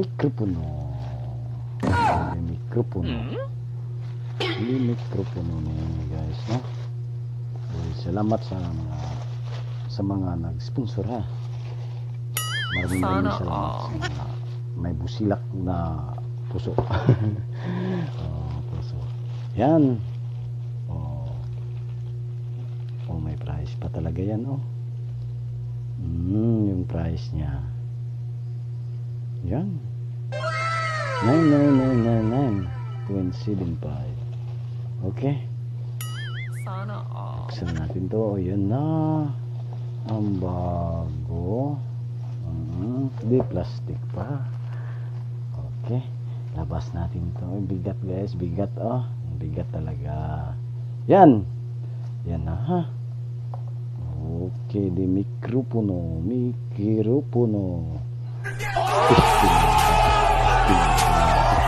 mikropono. May mikropono ni guys, no? Salamat sa mga nag-sponsor, ha. Maraming salamat sa mga may busilak na puso. Puso. Yan. May price pa talaga yan, yung price niya. Yan. 99999.75. Okay. Sana all. Buksan natin to. Yan na. Ang bago. Di plastic pa. Okay. Labas natin to. Bigat guys. Bigat, bigat talaga. Yan. Yan na, ha. Okay. Di mikropono.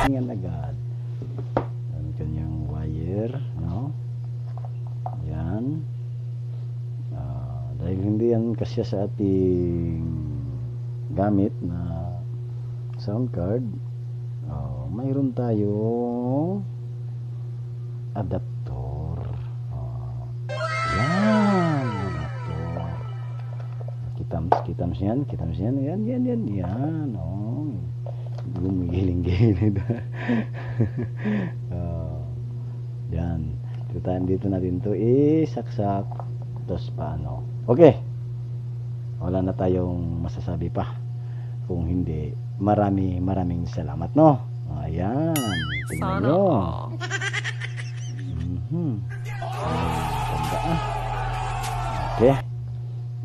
Tingnan agad. Ang kanyang wire, no? Yan. Dahil hindi yan kasya sa ating gamit na sound card, mayroon tayong adaptor. Yan, adaptor. Kitams yan. Yan, gumigiling-giling. Yan. Dito natin to isaksak. Tapos paano? Okay. Wala na tayong masasabi pa. Kung hindi, maraming salamat, no? Ayan. Tingnan nyo. Ganda, Okay.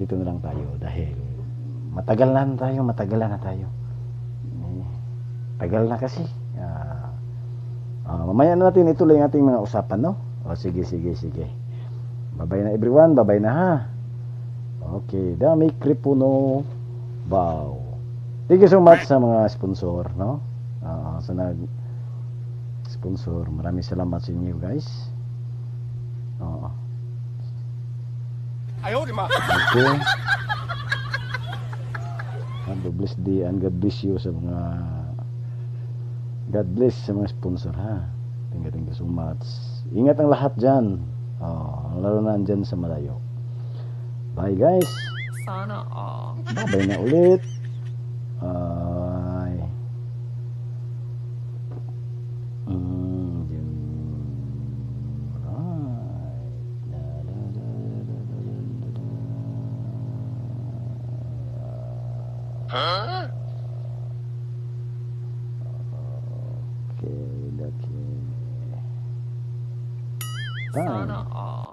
Dito na lang tayo dahil matagal na tayo. Tagal na kasi. Mamaya na natin ituloy ang ating mga usapan, no? Sige. Bye-bye na everyone. Bye-bye na, ha? Okay. Dami Kripuno. Wow. Thank you so much sa mga sponsor, no? Sa nag-sponsor. Maraming salamat sa inyo, guys. Okay. God bless thee and God bless you sa mga God bless sa mga sponsor, ha. Thank you so much. Ingat ang lahat dyan. Lalo na dyan sa malayo. Bye guys. Sana all. Bye na ulit. Huh? Okay. Bye. Sana all.